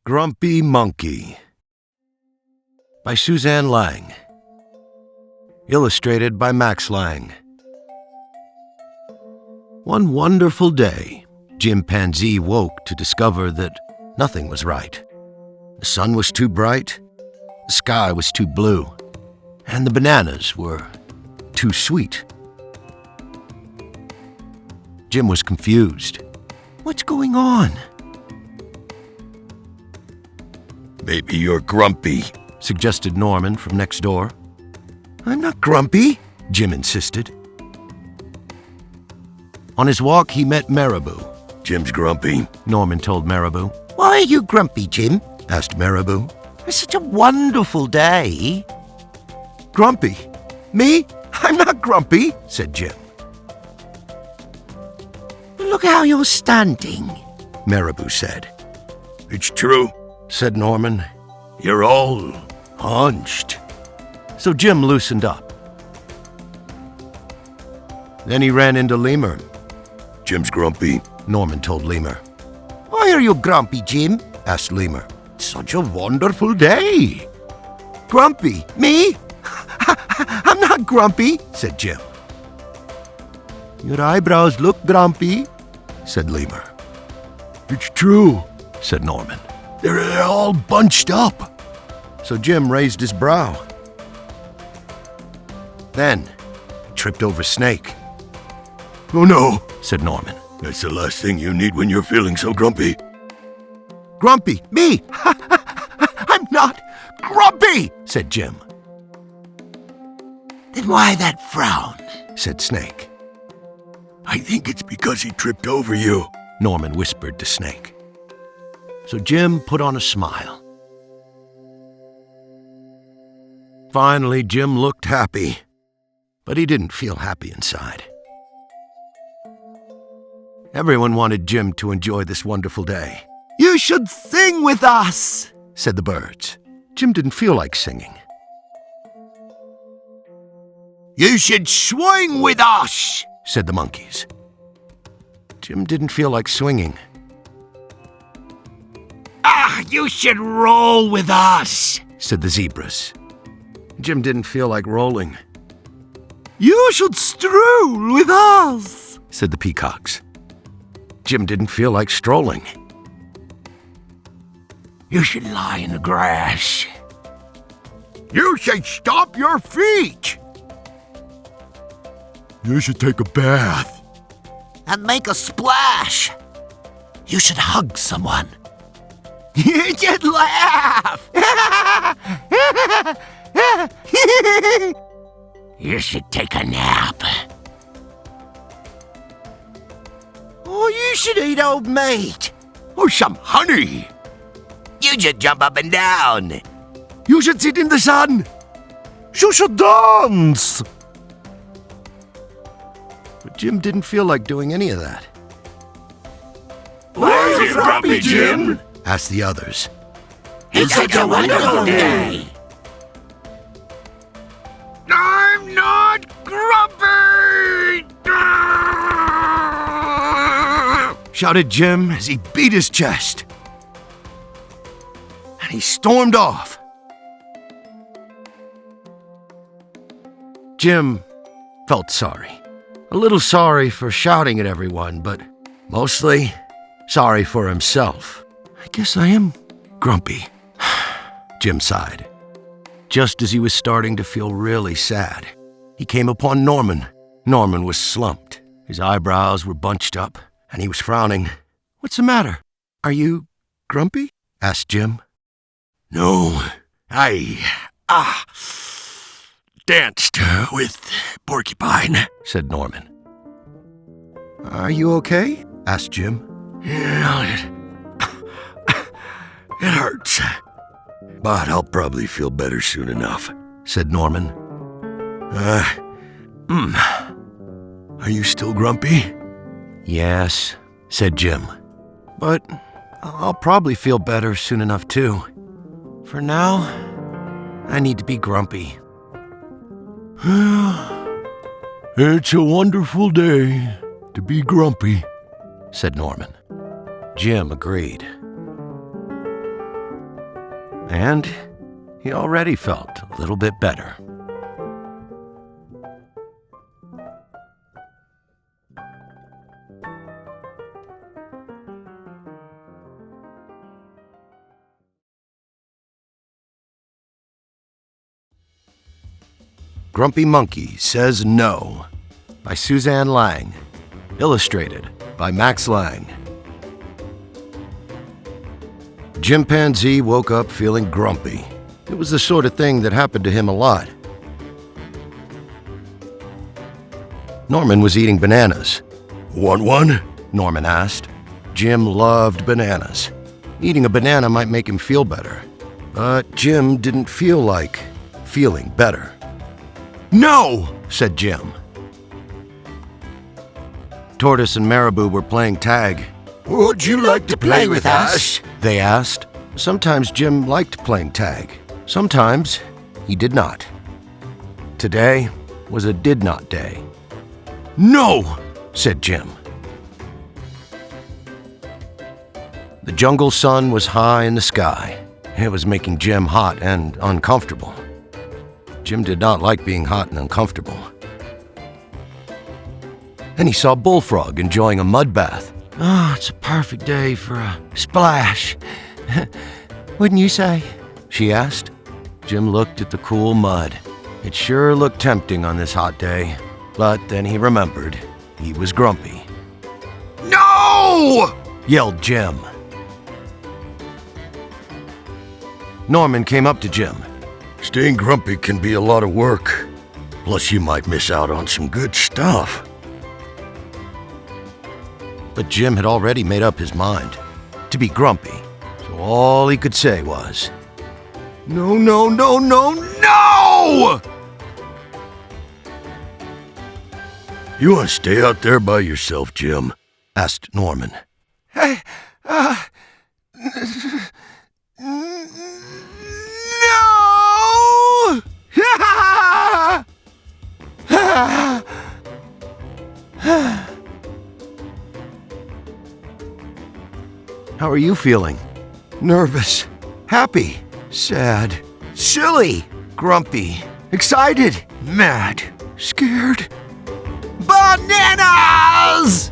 Grumpy Monkey by Suzanne Lang. Illustrated by Max Lang. One wonderful day, Chimpanzee woke to discover that nothing was right. The sun was too bright, the sky was too blue, and the bananas were too sweet. Jim was confused. What's going on? Maybe you're grumpy, suggested Norman from next door. I'm not grumpy, Jim insisted. On his walk, he met Marabou. Jim's grumpy, Norman told Marabou. Why are you grumpy, Jim? Asked Marabou. It's such a wonderful day. Grumpy? Me? I'm not grumpy, said Jim. Look how you're standing, Marabou said. It's true, said Norman. You're all hunched. So Jim loosened up. Then he ran into Lemur. Jim's grumpy, Norman told Lemur. Why are you grumpy, Jim? Asked Lemur. Such a wonderful day. Grumpy? Me? I'm not grumpy, said Jim. Your eyebrows look grumpy, said Lemur. It's true, said Norman. They're all bunched up. So Jim raised his brow. Then he tripped over Snake. Oh no, said Norman. That's the last thing you need when you're feeling so grumpy. Grumpy? Me? I'm not grumpy, said Jim. Then why that frown? Said Snake. I think it's because he tripped over you, Norman whispered to Snake. So Jim put on a smile. Finally, Jim looked happy, but he didn't feel happy inside. Everyone wanted Jim to enjoy this wonderful day. You should sing with us, said the birds. Jim didn't feel like singing. You should swing with us, said the monkeys. Jim didn't feel like swinging. You should roll with us, said the zebras. Jim didn't feel like rolling. You should stroll with us, said the peacocks. Jim didn't feel like strolling. You should lie in the grass. You should stomp your feet. You should take a bath. And make a splash. You should hug someone. You should laugh. You should take a nap. Oh, you should eat old meat. Or some honey. You should jump up and down. You should sit in the sun. You should dance. But Jim didn't feel like doing any of that. Why are you grumpy, Jim? Asked the others. It's such a wonderful day. I'm not grumpy! Shouted Jim as he beat his chest. And he stormed off. Jim felt sorry. A little sorry for shouting at everyone, but mostly sorry for himself. I guess I am grumpy, Jim sighed. Just as he was starting to feel really sad, he came upon Norman. Norman was slumped. His eyebrows were bunched up, and he was frowning. What's the matter? Are you grumpy? Asked Jim. No, I danced with Porcupine, said Norman. Are you okay? Asked Jim. Yeah, it hurts. But I'll probably feel better soon enough, said Norman. Are you still grumpy? Yes, said Jim. But I'll probably feel better soon enough too. For now, I need to be grumpy. It's a wonderful day to be grumpy, said Norman. Jim agreed. And he already felt a little bit better. Grumpy Monkey Says No by Suzanne Lang. Illustrated by Max Lang. Chimpanzee woke up feeling grumpy. It was the sort of thing that happened to him a lot. Norman was eating bananas. Want one? Norman asked. Jim loved bananas. Eating a banana might make him feel better. But Jim didn't feel like feeling better. "No!" said Jim. Tortoise and Marabou were playing tag. Would you like to play with us? They asked. Sometimes Jim liked playing tag. Sometimes he did not. Today was a did not day. "No!" said Jim. The jungle sun was high in the sky. It was making Jim hot and uncomfortable. Jim did not like being hot and uncomfortable. And he saw Bullfrog enjoying a mud bath. "Oh, it's a perfect day for a splash. Wouldn't you say?" she asked. Jim looked at the cool mud. It sure looked tempting on this hot day. But then he remembered he was grumpy. "No!" yelled Jim. Norman came up to Jim. Staying grumpy can be a lot of work. Plus, you might miss out on some good stuff. But Jim had already made up his mind to be grumpy. So all he could say was, "No, no, no, no, no!" You want to stay out there by yourself, Jim? asked Norman. How are you feeling? Nervous, happy, sad, silly, grumpy, excited, mad, scared. Bananas!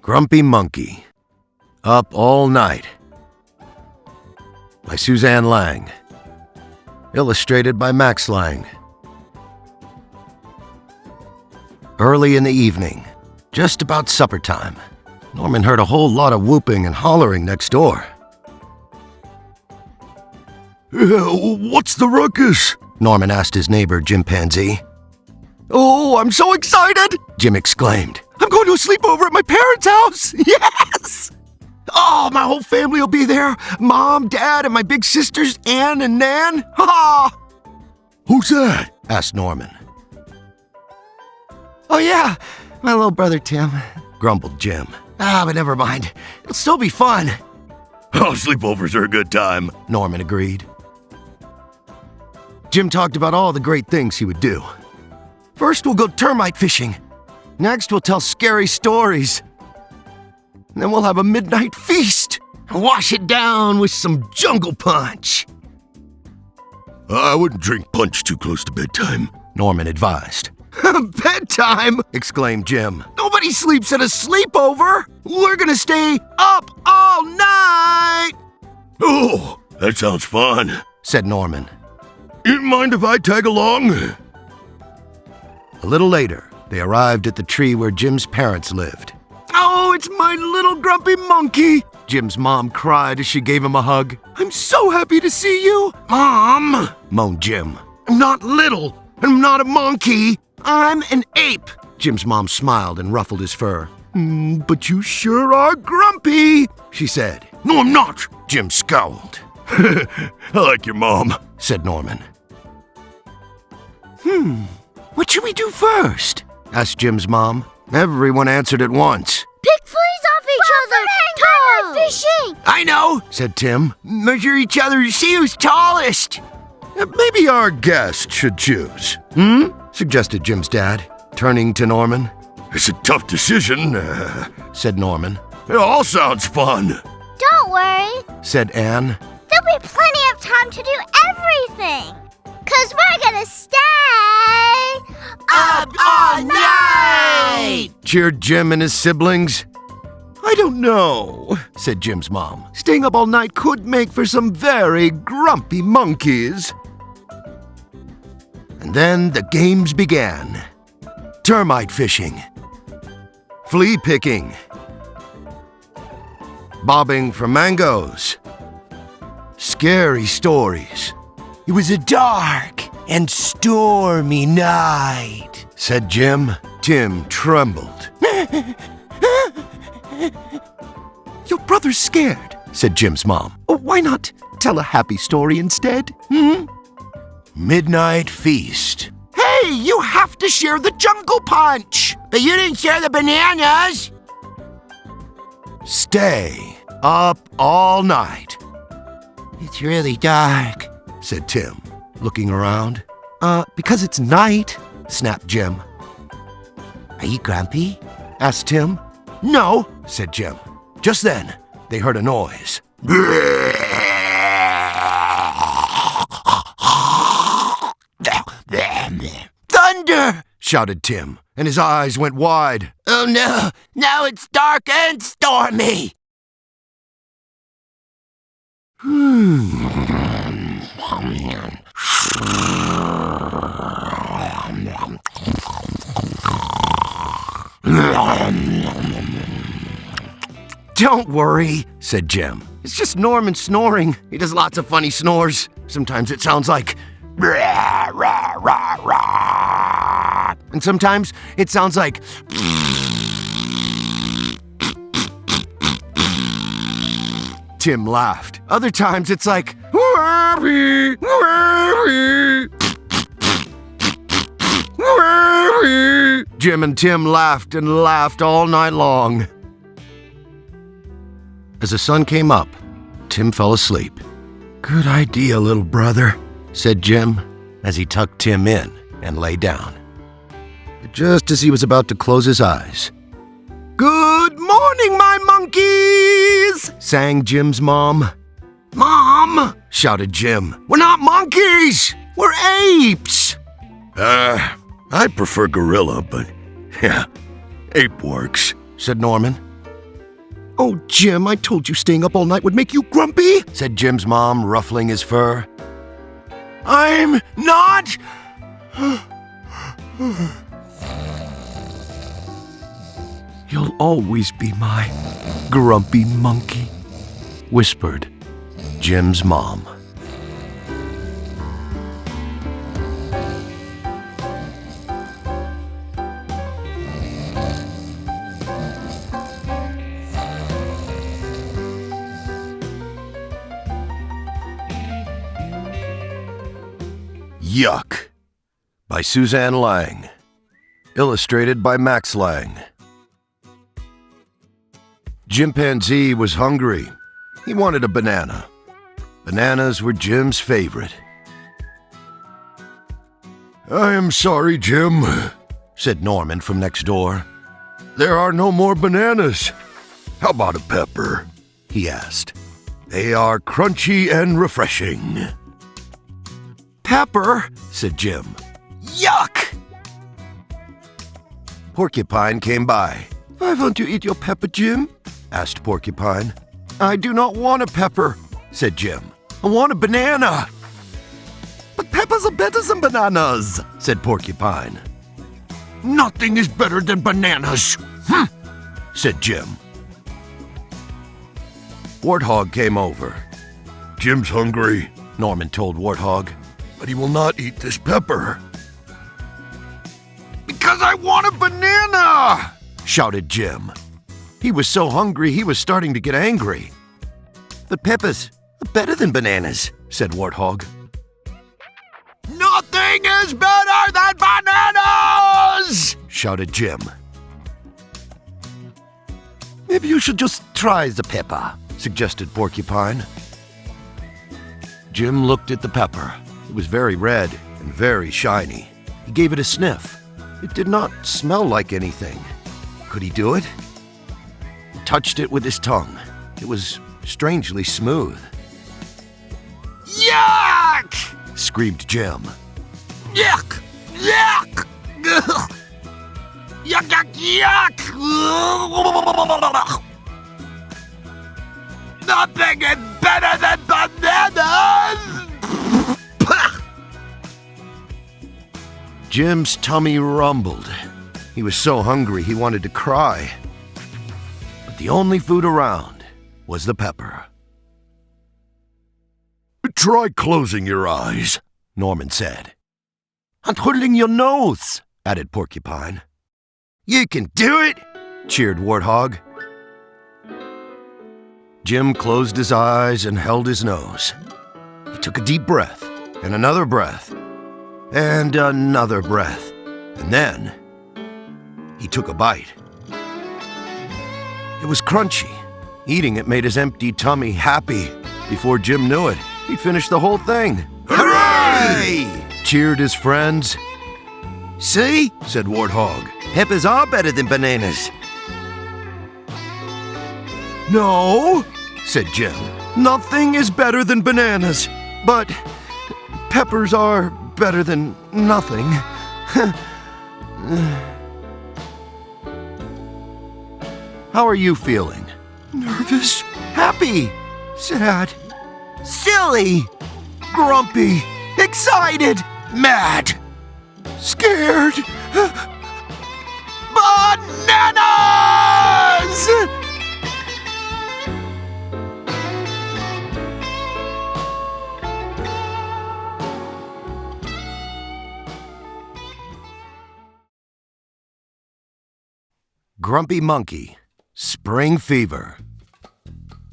Grumpy Monkey. Up All Night by Suzanne Lang. Illustrated by Max Lang. Early in the evening, just about supper time, Norman heard a whole lot of whooping and hollering next door. What's the ruckus? Norman asked his neighbor, Chimpanzee. "Oh, I'm so excited!" Jim exclaimed. "I'm going to a sleepover at my parents' house! Yes! Oh, my whole family will be there. Mom, Dad, and my big sisters, Ann and Nan. Ha!" Who's that? asked Norman. "Oh, yeah, my little brother Tim," grumbled Jim. But never mind. It'll still be fun." Oh, sleepovers are a good time, Norman agreed. Jim talked about all the great things he would do. "First, we'll go termite fishing. Next, we'll tell scary stories. And then we'll have a midnight feast. Wash it down with some jungle punch." I wouldn't drink punch too close to bedtime, Norman advised. "Bedtime!" exclaimed Jim. "Nobody sleeps at a sleepover. We're gonna stay up all night," Oh, that sounds fun, said Norman. You mind if I tag along? A little later, they arrived at the tree where Jim's parents lived. "Oh, it's my little grumpy monkey," Jim's mom cried as she gave him a hug. "I'm so happy to see you." "Mom," moaned Jim. "I'm not little, and I'm not a monkey. I'm an ape." Jim's mom smiled and ruffled his fur. "But you sure are grumpy," she said. "No, I'm not," Jim scowled. I like your mom, said Norman. What should we do first?" asked Jim's mom. Everyone answered at once. Pick fleas off each other! Termite fishing! "I know," said Tim. "Measure each other to see who's tallest." "Maybe our guest should choose," suggested Jim's dad, turning to Norman. It's a tough decision, said Norman. It all sounds fun. Don't worry. Said Anne. There'll be plenty of time to do everything. 'Cause we're gonna stay Up all night! Cheered Jim and his siblings. I don't know, said Jim's mom. Staying up all night could make for some very grumpy monkeys. And then the games began. Termite fishing, flea picking, bobbing for mangoes, scary stories. It was a dark and stormy night, said Jim. Tim trembled. Your brother's scared, said Jim's mom. Why not tell a happy story instead? Midnight feast. Hey, you have to share the jungle punch! But you didn't share the bananas! Stay up all night, It's really dark. said Tim, looking around. Because it's night, snapped Jim. Are you grumpy? Asked Tim. No, said Jim. Just then, they heard a noise. Thunder! Shouted Tim, and his eyes went wide. Oh no, now it's dark and stormy. Don't worry, said Jim. It's just Norman snoring. He does lots of funny snores. Sometimes it sounds like rah, rah, rah, rah. And sometimes it sounds like Tim laughed. Other times it's like "Wah-wee, wah-wee, wah-wee." Jim and Tim laughed and laughed all night long. As the sun came up, Tim fell asleep. Good idea, little brother, said Jim as he tucked Tim in and lay down. But just as he was about to close his eyes, Good morning, my monkeys, sang Jim's mom. Mom, shouted Jim, we're not monkeys, we're apes. I prefer gorilla, but yeah, ape works, said Norman. Oh, Jim, I told you staying up all night would make you grumpy, said Jim's mom, ruffling his fur. I'm not. You'll always be my grumpy monkey, whispered Jim's mom. Yuck, by Suzanne Lang. Illustrated by Max Lang. Chimpanzee was hungry. He wanted a banana. Bananas were Jim's favorite. I am sorry, Jim, said Norman from next door. there are no more bananas. How about a pepper? He asked. They are crunchy and refreshing. Pepper, said Jim. Yuck! Porcupine came by. Why won't you eat your pepper, Jim? Asked Porcupine. I do not want a pepper, said Jim. I want a banana. But peppers are better than bananas, said Porcupine. Nothing is better than bananas, said Jim. Warthog came over. Jim's hungry, Norman told Warthog. but he will not eat this pepper. Because I want a banana! Shouted Jim. He was so hungry he was starting to get angry. But peppers are better than bananas, said Warthog. Nothing is better than bananas! Shouted Jim. Maybe you should just try the pepper, suggested Porcupine. Jim looked at the pepper. It was very red and very shiny. He gave it a sniff. It did not smell like anything. Could he do it? He touched it with his tongue. It was strangely smooth. Yuck! Screamed Jim. Yuck! Yuck! Ugh. Yuck, yuck, yuck! Nothing is better than bananas! Jim's tummy rumbled. He was so hungry he wanted to cry. But the only food around was the pepper. Try closing your eyes, Norman said. And holding your nose, added Porcupine. You can do it, cheered Warthog. Jim closed his eyes and held his nose. He took a deep breath, and another breath, and another breath. And then he took a bite. It was crunchy. Eating it made his empty tummy happy. Before Jim knew it, he'd finished the whole thing. Hooray! Cheered his friends. See, said Warthog, peppers are better than bananas. No, said Jim. Nothing is better than bananas, but peppers are better than nothing. How are you feeling? Nervous, happy, sad, silly, grumpy, excited, mad, scared. Bananas! Grumpy Monkey, Spring Fever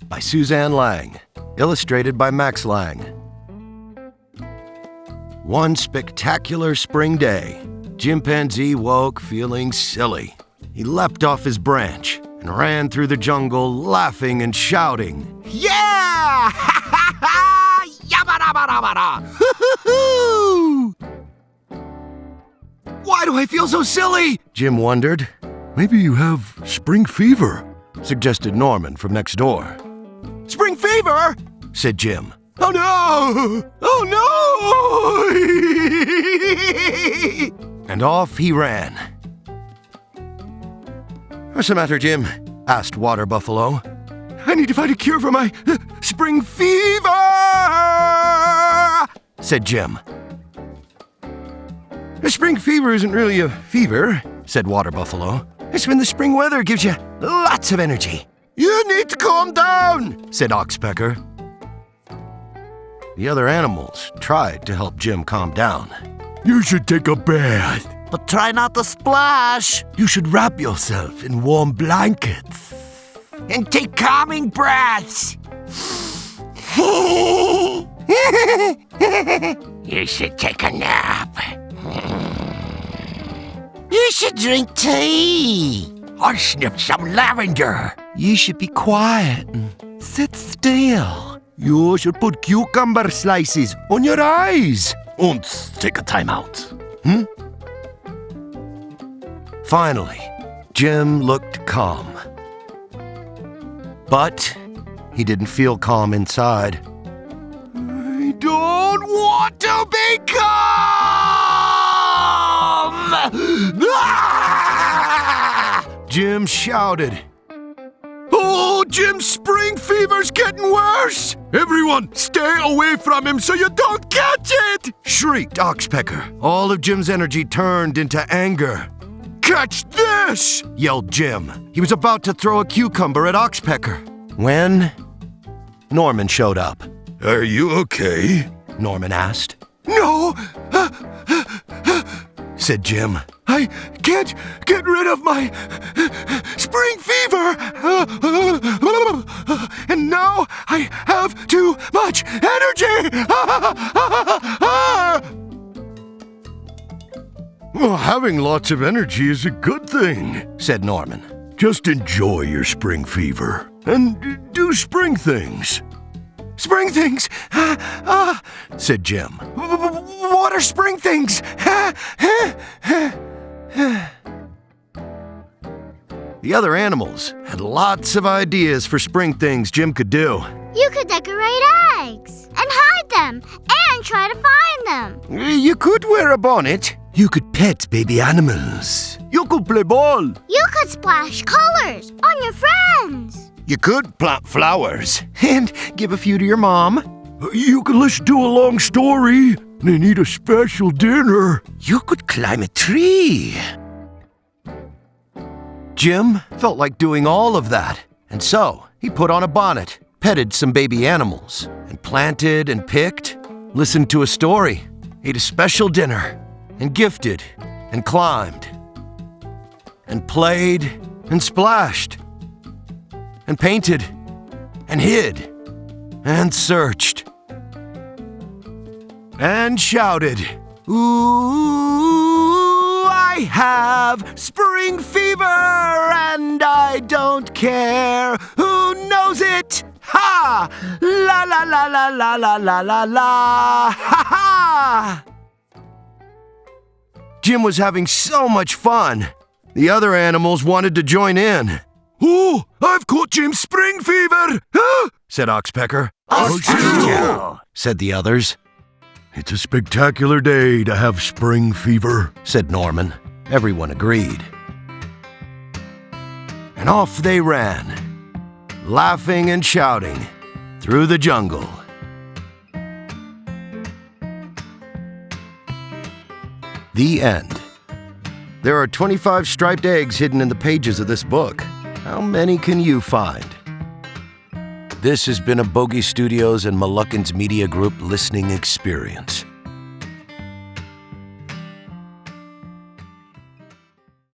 by Suzanne Lang, illustrated by Max Lang. One spectacular spring day, Chimpanzee woke feeling silly. He leapt off his branch and ran through the jungle laughing and shouting. Yeah! Yabba-dabba-dabba-da! Why do I feel so silly? Jim wondered. Maybe you have spring fever, Suggested Norman from next door. Spring fever? Said Jim. Oh no! Oh no! And off he ran. What's the matter, Jim? Asked Water Buffalo. I need to find a cure for my spring fever! Said Jim. Spring fever isn't really a fever, said Water Buffalo. It's when the spring weather gives you lots of energy. You need to calm down, said Oxpecker. The other animals tried to help Jim calm down. you should take a bath. But try not to splash. You should wrap yourself in warm blankets. And take calming breaths. You should take a nap. You should drink tea. Or sniff some lavender. You should be quiet and sit still. You should put cucumber slices on your eyes. And take a time out. Finally, Jim looked calm. But he didn't feel calm inside. I don't want to be calm! Ah! Jim shouted. Oh, Jim's spring fever's getting worse! Everyone, stay away from him so you don't catch it! Shrieked Oxpecker. All of Jim's energy turned into anger. Catch this! Yelled Jim. He was about to throw a cucumber at Oxpecker when Norman showed up. Are you okay? Norman asked. No! Said Jim. I can't get rid of my spring fever! And now I have too much energy! Well, having lots of energy is a good thing, said Norman. Just enjoy your spring fever and do spring things. Spring things? Said Jim. What are spring things? The other animals had lots of ideas for spring things Jim could do. You could decorate eggs and hide them and try to find them. You could wear a bonnet. You could pet baby animals. You could play ball. You could splash colors on your friends. You could plant flowers and give a few to your mom. You could listen to a long story and eat a special dinner. You could climb a tree. Jim felt like doing all of that, and so he put on a bonnet, petted some baby animals, and planted and picked, listened to a story, ate a special dinner, and gifted and climbed, and played and splashed, and painted and hid, and searched, and shouted, "Ooh, I have spring fever and I don't care who knows it! Ha! La la la la la la la la la! Ha ha!" Jim was having so much fun. The other animals wanted to join in. Oh, I've caught Jim's spring fever! Huh? Said Oxpecker. Us too, said the others. It's a spectacular day to have spring fever, said Norman. Everyone agreed. And off they ran, laughing and shouting, through the jungle. The end. There are 25 striped eggs hidden in the pages of this book. How many can you find? This has been a Bogey Studios and Maluckins Media Group listening experience.